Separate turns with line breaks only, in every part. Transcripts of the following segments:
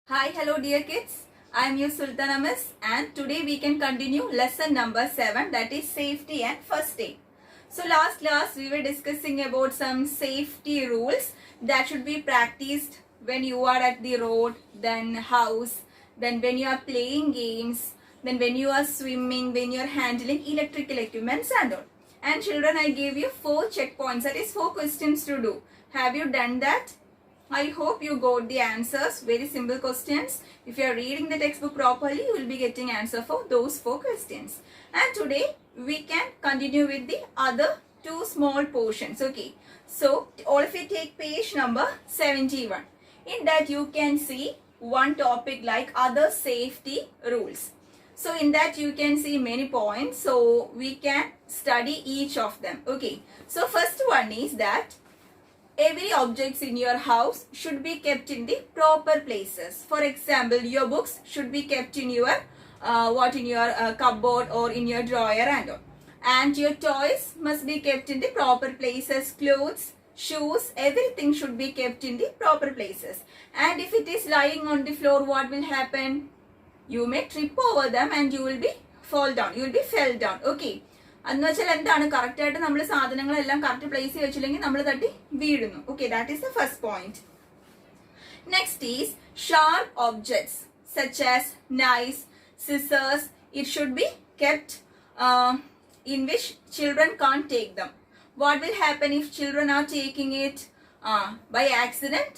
Hi, hello dear kids. I am your Sultan Amis and today we can continue lesson number 7, that is safety and first aid. So last class we were discussing about some safety rules that should be practiced when you are at the road, then house, then when you are playing games, then when you are swimming, when you are handling electrical equipments and all. And children, I gave you 4 checkpoints, that is 4 questions to do. Have you done that? I hope you got the answers. Very simple questions. If you are reading the textbook properly, you will be getting answer for those 4 questions. And today we can continue with the other 2 small portions. Okay. So all of you take page number 71. In that you can see one topic like other safety rules. So in that you can see many points. So we can study each of them. Okay. So first one is that every objects in your house should be kept in the proper places. For example, your books should be kept in your cupboard or in your drawer and all. And your toys must be kept in the proper places. Clothes, shoes, everything should be kept in the proper places. And if it is lying on the floor, what will happen? You may trip over them and you will be fall down. You will be fell down. Okay. എന്ന് വെച്ചാൽ എന്താണ് correct ആയിട്ട് നമ്മൾ സാധനങ്ങളെല്ലാം correct place വെച്ചില്ലെങ്കിൽ നമ്മൾ തട്ടി വീഴുന്നു. Okay, that is the first point. Next is sharp objects such as knives, scissors, it should be kept in which children can't take them. What will happen if children are taking it by accident?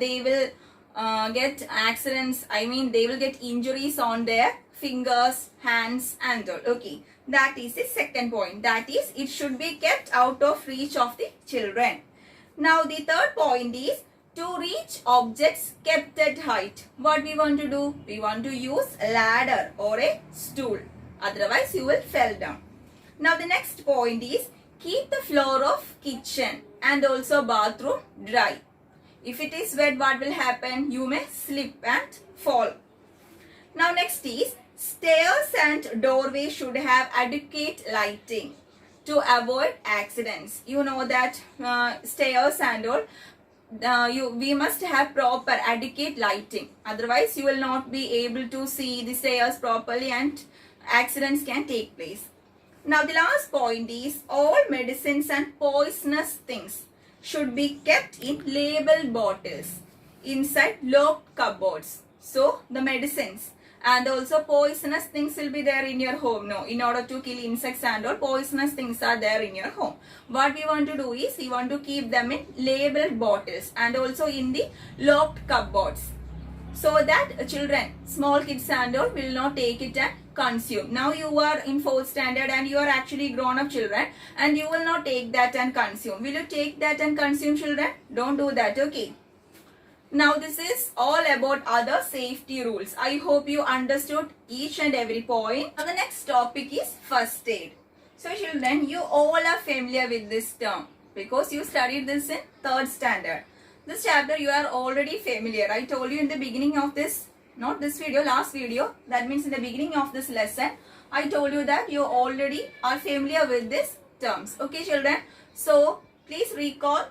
They will get accidents. I mean, they will get injuries on their fingers, hands and all. Okay, that is the second point. That is, it should be kept out of reach of the children. Now the third point is to reach objects kept at height. What we want to do? We want to use a ladder or a stool. Otherwise you will fall down. Now the next point is keep the floor of kitchen and also bathroom dry. If it is wet, what will happen? You may slip and fall. Now next is stairs and doorway should have adequate lighting to avoid accidents. You know that stairs and all, we must have proper adequate lighting. Otherwise you will not be able to see the stairs properly and accidents can take place. Now the last point is all medicines and poisonous things should be kept in labeled bottles inside locked cupboards. So the medicines and also poisonous things will be there in your home. No, in order to kill insects and all, poisonous things are there in your home. What we want to do is we want to keep them in labeled bottles and also in the locked cupboards, so that children, small kids and all, will not take it and consume. Now you are in 4th standard and you are actually grown up children and you will not take that and consume. Will you take that and consume, children? Don't do that. Okay. Now this is all about other safety rules. I hope you understood each and every point. Now the next topic is first aid. So children, you all are familiar with this term because you studied this in 3rd standard. This chapter you are already familiar. I told you in the beginning of this, not this video, last video, that means in the beginning of this lesson, I told you that you already are familiar with these terms. Okay children, so please recall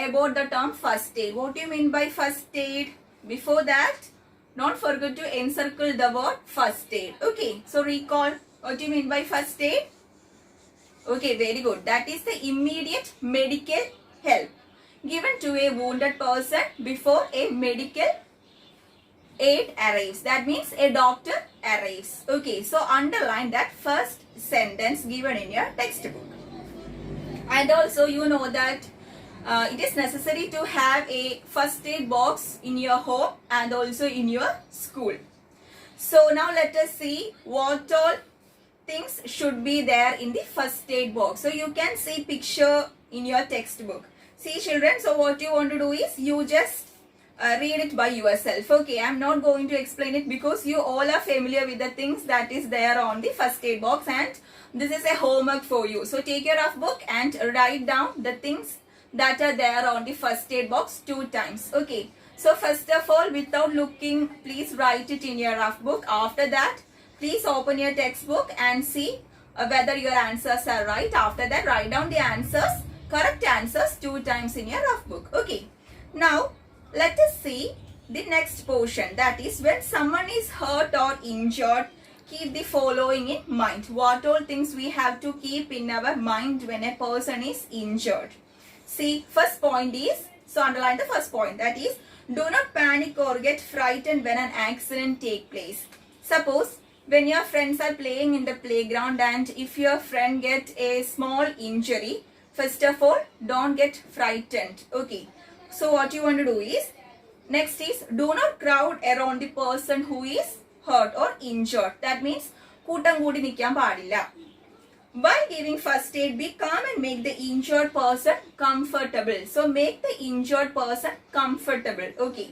about the term first aid. What do you mean by first aid? Before that, don't forget to encircle the word first aid. Okay, so recall what do you mean by first aid. Okay, very good. That is the immediate medical help given to a wounded person before a medical aid arrives. That means a doctor arrives. Okay, so underline that first sentence given in your textbook. And also you know that it is necessary to have a first aid box in your home and also in your school. So now let us see what all things should be there in the first aid box. So you can see picture in your textbook. See children, so what you want to do is you just read it by yourself. Okay, I am not going to explain it because you all are familiar with the things that is there on the first aid box and this is a homework for you. So take your rough book and write down the things that are there on the first aid box 2 times. Okay, so first of all, without looking, please write it in your rough book. After that, please open your textbook and see whether your answers are right. After that, write down the answers, correct answers 2 times in your rough book. Okay, now let us see the next portion, that is when someone is hurt or injured, keep the following in mind. What all things we have to keep in our mind when a person is injured? See, first point is, so underline the first point, that is, do not panic or get frightened when an accident take place. Suppose when your friends are playing in the playground and if your friend get a small injury, first of all, don't get frightened. Okay, so what you want to do is, next is, do not crowd around the person who is hurt or injured. That means കൂട്ടം കൂടി നിൽക്കാൻ പാടില്ല. While giving first aid, be calm and make the injured person comfortable. So make the injured person comfortable. Okay.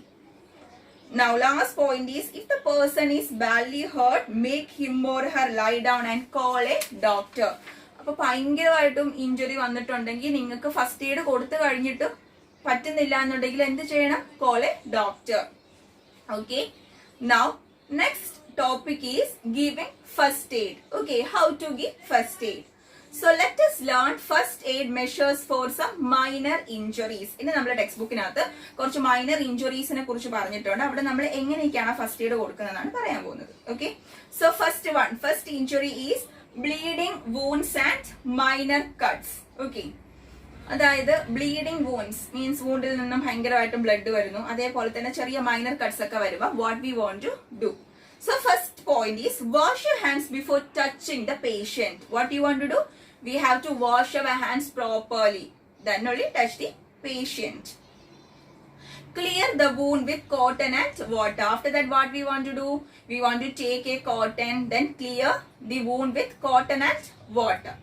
Now last point is, if the person is badly hurt, make him or her lie down and call a doctor. അപ്പോൾ ഭയങ്കരമായിട്ടും injury വന്നിട്ടുണ്ടെങ്കിൽ നിങ്ങൾക്ക് first aid കൊടുത്തു കഴിഞ്ഞിട്ട് പറ്റുന്നില്ല എന്നുണ്ടെങ്കിൽ എന്ത് ചെയ്യണം? Call a doctor. Okay. Now next topic is giving first aid. Okay, how to give first aid. So let us learn first aid measures for some minor injuries. ഇനി നമ്മുടെ ടെക്സ്റ്റ് ബുക്കിനകത്ത് കുറച്ച് minor ഇഞ്ചുറീസിനെ കുറിച്ച് പറഞ്ഞിട്ടുണ്ട്. അവിടെ നമ്മൾ എങ്ങനെയൊക്കെയാണ് ഫസ്റ്റ് എയ്ഡ് കൊടുക്കുന്നതെന്നാണ് പറയാൻ പോകുന്നത്. Okay, so first injury is bleeding wounds and minor cuts. Okay, അതായത് ബ്ലീഡിംഗ് വൂൺസ് മീൻസ് വൂണ്ടിൽ നിന്നും ഭയങ്കരമായിട്ടും ബ്ലഡ് വരുന്നു, അതേപോലെ തന്നെ ചെറിയ മൈനർ കട്ട്സ് ഒക്കെ വരുമ്പോൾ what we want to do. So first point is, wash your hands before touching the patient. What you want to do? We have to wash our hands properly. Then only touch the patient. Clear the wound with cotton and water. After that, what we want to do? We want to take a cotton, then clear the wound with cotton and water.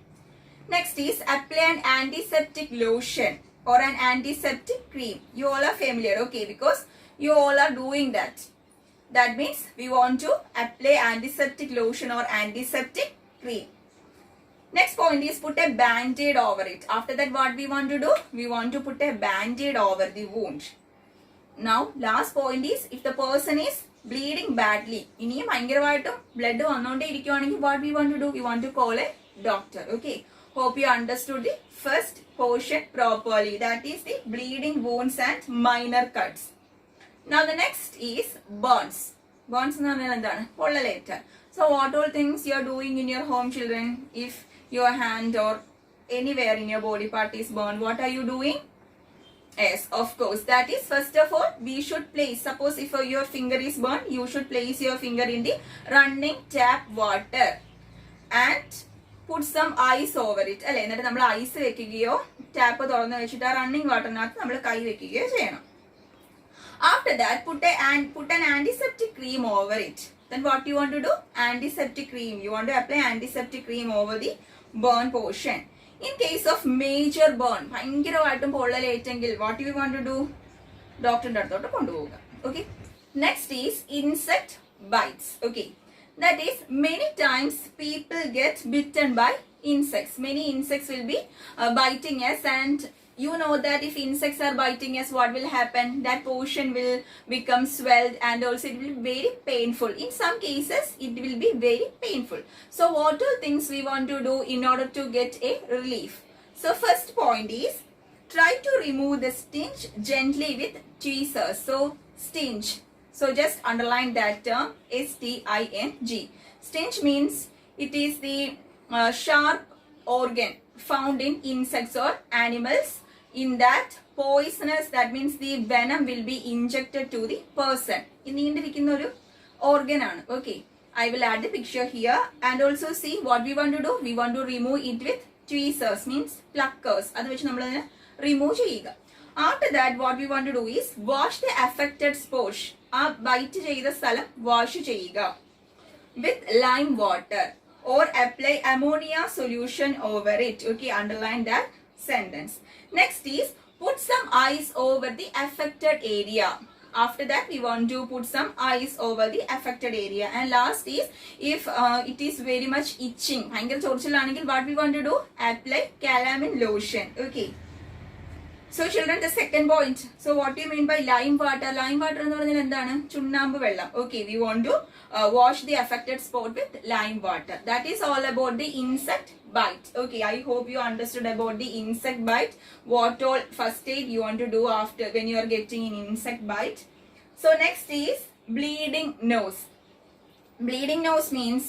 Next is, apply an antiseptic lotion or an antiseptic cream. You all are familiar, okay? Because you all are doing that. That means we want to apply antiseptic lotion or antiseptic cream. Next point is, put a band-aid over it. After that, what we want to do? We want to put a band-aid over the wound. Now, last point is, if the person is bleeding badly, ഇനിയും ഭയങ്കരമായിട്ടും blood വന്നുകൊണ്ടേ ഇരിക്കുവാണെങ്കിൽ what we want to do? We want to call a doctor. Okay. Hope you understood the first portion properly. That is the bleeding wounds and minor cuts. Now the next is burns. Burns എന്ന് പറഞ്ഞാൽ എന്താണ്? പൊള്ളലേറ്റ. So what all things you are doing in your home, children? If your hand or anywhere in your body part is burned, what are you doing? Yes, of course. That is, first of all, we should place. Suppose if your finger is burned, you should place your finger in the running tap water and put some ice over it. അല്ലെ, എന്നിട്ട് നമ്മൾ ice വെക്കുകയോ tap തുറന്ന് വെച്ചിട്ട് ആ running വാട്ടറിനകത്ത് നമ്മൾ കൈ വെക്കുകയോ ചെയ്യണം. After that, put an antiseptic cream over it. Then what you want to do? Antiseptic cream. You want to apply antiseptic cream over the burn portion. In case of major burn, ഭയങ്കരമായിട്ടും പൊള്ളലേറ്റെങ്കിൽ what you want to do? ഡോക്ടറിന്റെ അടുത്തോട്ട് കൊണ്ടുപോവുക. Okay. Next is insect bites. Okay. That is, many times people get bitten by insects. Many insects will be biting us, and you know that if insects are biting us, what will happen? That portion will become swelled and also it will be very painful. In some cases, it will be very painful. So what are things we want to do in order to get a relief? So first point is, try to remove the sting gently with tweezers. So sting. So just underline that term, S-T-I-N-G. Sting means it is the sharp organ found in insects or animals. In that poisonous, that means the venom will be injected to the person. In നീണ്ടിരിക്കുന്ന ഒരു organ ആണ്. Okay, I will add the picture here and also see what we want to do. We want to remove it with tweezers, means pluckers. അത് വെച്ച് നമ്മൾ അതിനെ remove ചെയ്യുക. After that, what we want to do is wash the affected spot. ആ byte ചെയ്ത സ്ഥലം wash ചെയ്യുക with lime water or apply ammonia solution over it. Okay, underline that sentence. Next is, put some ice over the affected area. After that, we want to put some ice over the affected area. And last is, if it is very much itching, ഭയങ്കര ചൊറിച്ചിലാണെങ്കിൽ what we want to do? Apply calamine lotion. Okay. So children, the second point. So what do you mean by lime water? Lime water എന്ന് പറഞ്ഞാൽ എന്താണ്? ചുണ്ണാമ്പ് വെള്ളം. Okay, we want to wash the affected spot with lime water. That is all about the insect bite. Okay, I hope you understood about the insect bite. What all first aid you want to do after when you are getting an insect bite. So next is bleeding nose. Bleeding nose means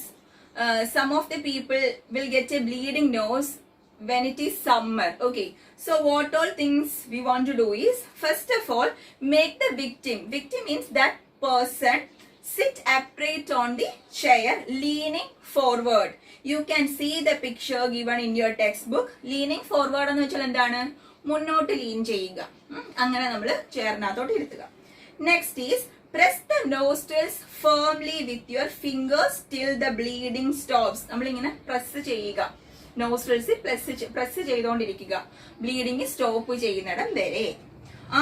some of the people will get a bleeding nose when it is summer. Okay, so what all things we want to do is, first of all, make the victim means that person sit upright on the chair, leaning forward. You can see the picture given in your textbook. Leaning forward എന്ന് വെച്ചാൽ എന്താണ്? മുന്നോട്ട് lean ചെയ്യുക. അങ്ങനെ നമ്മൾ ചെയറിനകത്തോട്ട് ഇരുത്തുക. Next is press the nostrils firmly with your fingers till the bleeding stops. നമ്മൾ ഇങ്ങനെ press ചെയ്യുക. നോസ്ട്രിൽസ് പ്രസ് ചെയ്തുകൊണ്ടിരിക്കുക. ബ്ലീഡിങ് സ്റ്റോപ്പ് ചെയ്യുന്നിടം വരെ.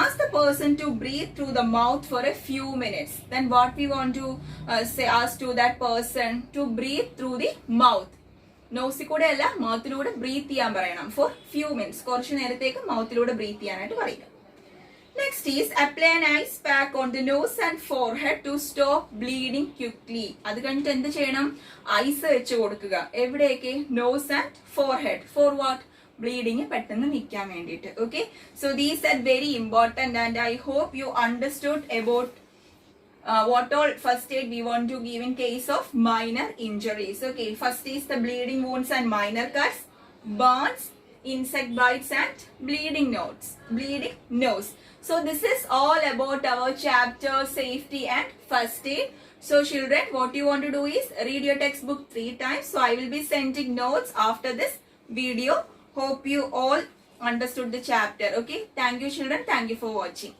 Ask the person to breathe through the mouth for a few minutes. Then what we want to ask to that person to breathe through the mouth. Nozzle കൂടെ അല്ല, മൗത്തിലൂടെ breath ചെയ്യാൻ പറയണം. For few minutes, കുറച്ച് നേരത്തേക്ക് മൗത്തിലൂടെ breathe ചെയ്യാനായിട്ട് പറയുക. Next is apply an ice pack on the nose and forehead to stop bleeding quickly. അത് കഴിഞ്ഞിട്ട് എന്ത് ചെയ്യണം? ഐസ് വെച്ച് കൊടുക്കുക. എവിടെയൊക്കെ? Nose and forehead. For what? Bleeding പെട്ടെന്ന് നിൽക്കാൻ വേണ്ടിയിട്ട്. Okay, so these are very important and I hope you understood about what all first aid we want to give in case of minor injuries. Okay, first is the bleeding wounds and minor cuts, burns, insect bites and bleeding nose. So this is all about our chapter safety and first aid. So children, what you want to do is read your textbook 3 times. So I will be sending notes after this video. Hope you all understood the chapter. Okay, thank you children, thank you for watching.